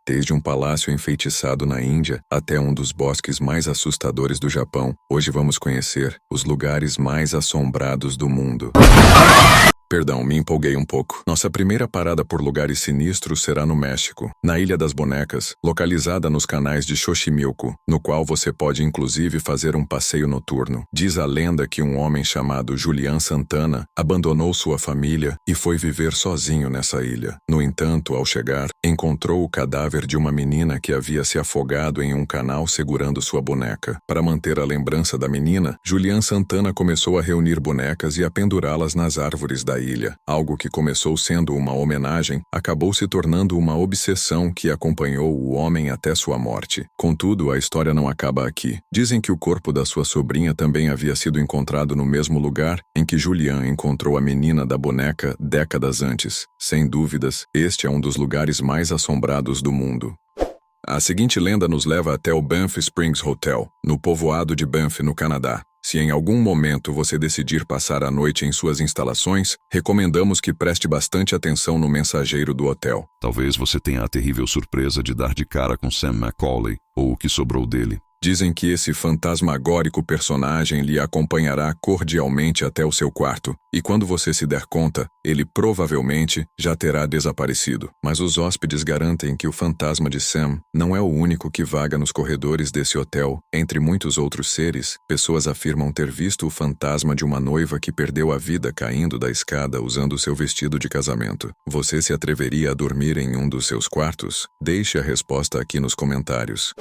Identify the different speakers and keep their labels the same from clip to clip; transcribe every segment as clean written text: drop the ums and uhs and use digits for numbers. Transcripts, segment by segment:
Speaker 1: Desde um palácio enfeitiçado na Índia até um dos bosques mais assustadores do Japão, hoje vamos conhecer os lugares mais assombrados do mundo. Perdão, me empolguei um pouco. Nossa primeira parada por lugares sinistros será no México, na Ilha das Bonecas, localizada nos canais de Xochimilco, no qual você pode inclusive fazer um passeio noturno. Diz a lenda que um homem chamado Julian Santana abandonou sua família e foi viver sozinho nessa ilha. No entanto, ao chegar, encontrou o cadáver de uma menina que havia se afogado em um canal segurando sua boneca. Para manter a lembrança da menina, Julian Santana começou a reunir bonecas e a pendurá-las nas árvores da ilha. Algo que começou sendo uma homenagem acabou se tornando uma obsessão que acompanhou o homem até sua morte. Contudo, a história não acaba aqui. Dizem que o corpo da sua sobrinha também havia sido encontrado no mesmo lugar em que Julian encontrou a menina da boneca décadas antes. Sem dúvidas, este é um dos lugares mais assombrados do mundo. A seguinte lenda nos leva até o Banff Springs Hotel, no povoado de Banff, no Canadá. Se em algum momento você decidir passar a noite em suas instalações, recomendamos que preste bastante atenção no mensageiro do hotel.
Speaker 2: Talvez você tenha a terrível surpresa de dar de cara com Sam Macaulay, ou o que sobrou dele.
Speaker 1: Dizem que esse fantasmagórico personagem lhe acompanhará cordialmente até o seu quarto, e quando você se der conta, ele provavelmente já terá desaparecido. Mas os hóspedes garantem que o fantasma de Sam não é o único que vaga nos corredores desse hotel. Entre muitos outros seres, pessoas afirmam ter visto o fantasma de uma noiva que perdeu a vida caindo da escada usando seu vestido de casamento. Você se atreveria a dormir em um dos seus quartos? Deixe a resposta aqui nos comentários.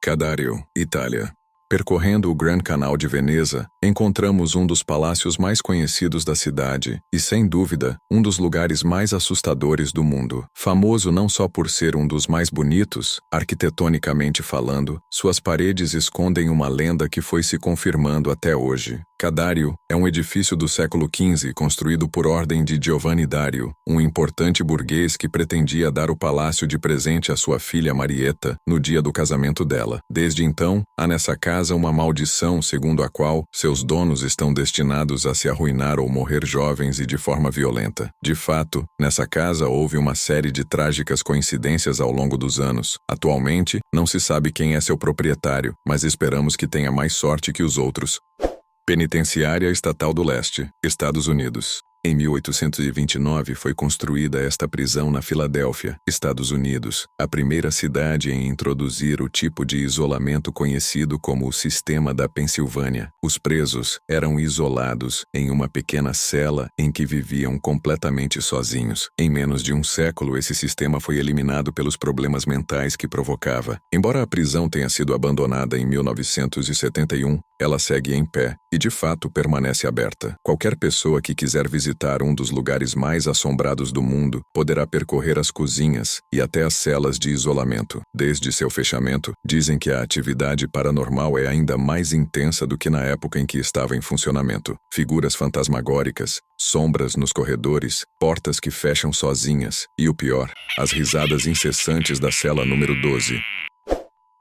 Speaker 1: Cadario, Itália. Percorrendo o Gran Canal de Veneza, encontramos um dos palácios mais conhecidos da cidade e, sem dúvida, um dos lugares mais assustadores do mundo. Famoso não só por ser um dos mais bonitos, arquitetonicamente falando, suas paredes escondem uma lenda que foi se confirmando até hoje. Cadario é um edifício do século XV construído por ordem de Giovanni Dario, um importante burguês que pretendia dar o palácio de presente à sua filha Marietta no dia do casamento dela. Desde então, há nessa casa uma maldição segundo a qual seus donos estão destinados a se arruinar ou morrer jovens e de forma violenta. De fato, nessa casa houve uma série de trágicas coincidências ao longo dos anos. Atualmente, não se sabe quem é seu proprietário, mas esperamos que tenha mais sorte que os outros. Penitenciária Estatal do Leste, Estados Unidos. Em 1829 foi construída esta prisão na Filadélfia, Estados Unidos, a primeira cidade em introduzir o tipo de isolamento conhecido como o Sistema da Pensilvânia. Os presos eram isolados em uma pequena cela em que viviam completamente sozinhos. Em menos de um século, esse sistema foi eliminado pelos problemas mentais que provocava. Embora a prisão tenha sido abandonada em 1971, ela segue em pé e, de fato, permanece aberta. Qualquer pessoa que quiser visitar um dos lugares mais assombrados do mundo poderá percorrer as cozinhas e até as celas de isolamento. Desde seu fechamento, dizem que a atividade paranormal é ainda mais intensa do que na época em que estava em funcionamento. Figuras fantasmagóricas, sombras nos corredores, portas que fecham sozinhas e, o pior, as risadas incessantes da cela número 12.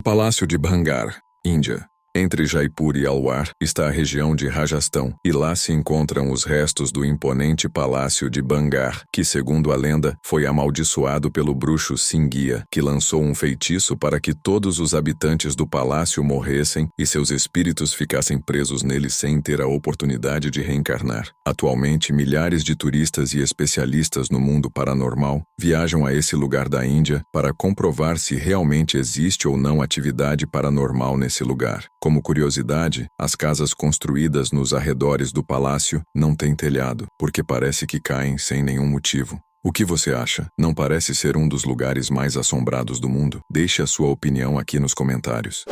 Speaker 1: Palácio de Bhangar, Índia. Entre Jaipur e Alwar está a região de Rajastão, e lá se encontram os restos do imponente palácio de Bhangar, que, segundo a lenda, foi amaldiçoado pelo bruxo Singhia, que lançou um feitiço para que todos os habitantes do palácio morressem e seus espíritos ficassem presos nele sem ter a oportunidade de reencarnar. Atualmente, milhares de turistas e especialistas no mundo paranormal viajam a esse lugar da Índia para comprovar se realmente existe ou não atividade paranormal nesse lugar. Como curiosidade, as casas construídas nos arredores do palácio não têm telhado, porque parece que caem sem nenhum motivo. O que você acha? Não parece ser um dos lugares mais assombrados do mundo? Deixe a sua opinião aqui nos comentários.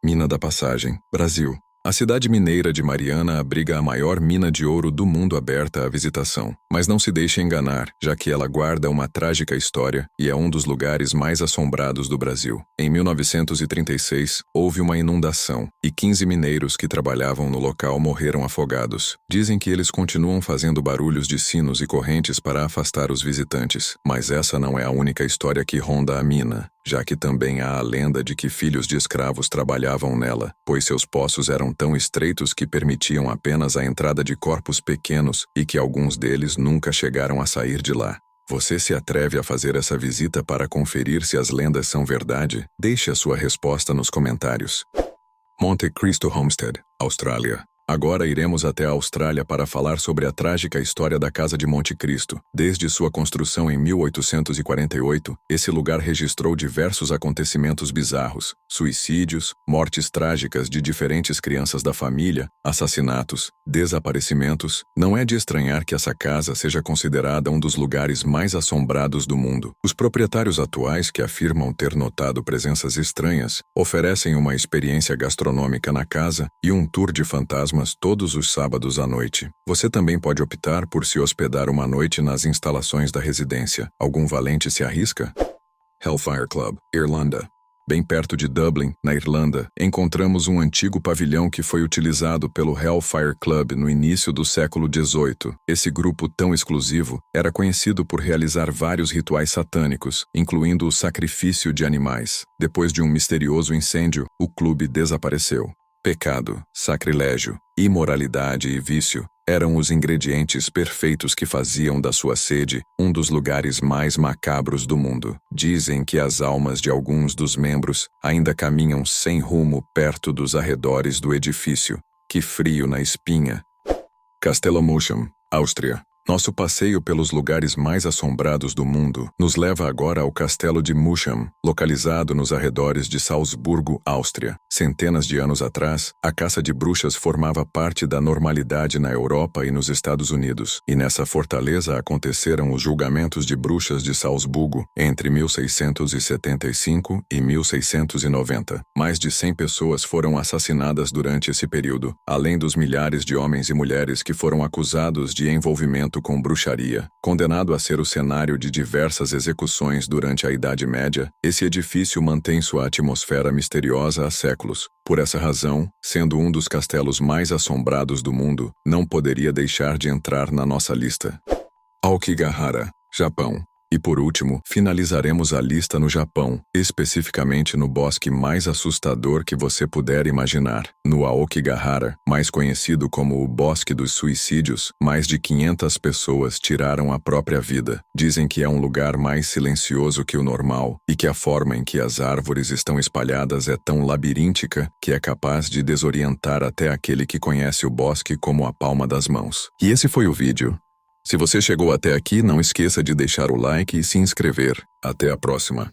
Speaker 1: Mina da Passagem, Brasil. A cidade mineira de Mariana abriga a maior mina de ouro do mundo aberta à visitação. Mas não se deixe enganar, já que ela guarda uma trágica história e é um dos lugares mais assombrados do Brasil. Em 1936, houve uma inundação e 15 mineiros que trabalhavam no local morreram afogados. Dizem que eles continuam fazendo barulhos de sinos e correntes para afastar os visitantes. Mas essa não é a única história que ronda a mina, já que também há a lenda de que filhos de escravos trabalhavam nela, pois seus poços eram tão estreitos que permitiam apenas a entrada de corpos pequenos e que alguns deles nunca chegaram a sair de lá. Você se atreve a fazer essa visita para conferir se as lendas são verdade? Deixe a sua resposta nos comentários. Monte Cristo Homestead, Austrália. Agora iremos até a Austrália para falar sobre a trágica história da Casa de Monte Cristo. Desde sua construção em 1848, esse lugar registrou diversos acontecimentos bizarros, suicídios, mortes trágicas de diferentes crianças da família, assassinatos, desaparecimentos. Não é de estranhar que essa casa seja considerada um dos lugares mais assombrados do mundo. Os proprietários atuais, que afirmam ter notado presenças estranhas, oferecem uma experiência gastronômica na casa e um tour de fantasmas todos os sábados à noite. Você também pode optar por se hospedar uma noite nas instalações da residência. Algum valente se arrisca? Hellfire Club, Irlanda. Bem perto de Dublin, na Irlanda, encontramos um antigo pavilhão que foi utilizado pelo Hellfire Club no início do século XVIII. Esse grupo tão exclusivo era conhecido por realizar vários rituais satânicos, incluindo o sacrifício de animais. Depois de um misterioso incêndio, o clube desapareceu. Pecado, sacrilégio, imoralidade e vício eram os ingredientes perfeitos que faziam da sua sede um dos lugares mais macabros do mundo. Dizem que as almas de alguns dos membros ainda caminham sem rumo perto dos arredores do edifício. Que frio na espinha! Castelo Muscham, Áustria. Nosso passeio pelos lugares mais assombrados do mundo nos leva agora ao Castelo de Muscham, localizado nos arredores de Salzburgo, Áustria. Centenas de anos atrás, a caça de bruxas formava parte da normalidade na Europa e nos Estados Unidos, e nessa fortaleza aconteceram os julgamentos de bruxas de Salzburgo entre 1675 e 1690. Mais de 100 pessoas foram assassinadas durante esse período, além dos milhares de homens e mulheres que foram acusados de envolvimento com bruxaria. Condenado a ser o cenário de diversas execuções durante a Idade Média, esse edifício mantém sua atmosfera misteriosa há séculos. Por essa razão, sendo um dos castelos mais assombrados do mundo, não poderia deixar de entrar na nossa lista. Aokigahara, Japão. E por último, finalizaremos a lista no Japão, especificamente no bosque mais assustador que você puder imaginar. No Aokigahara, mais conhecido como o Bosque dos Suicídios, mais de 500 pessoas tiraram a própria vida. Dizem que é um lugar mais silencioso que o normal e que a forma em que as árvores estão espalhadas é tão labiríntica que é capaz de desorientar até aquele que conhece o bosque como a palma das mãos. E esse foi o vídeo. Se você chegou até aqui, não esqueça de deixar o like e se inscrever. Até a próxima.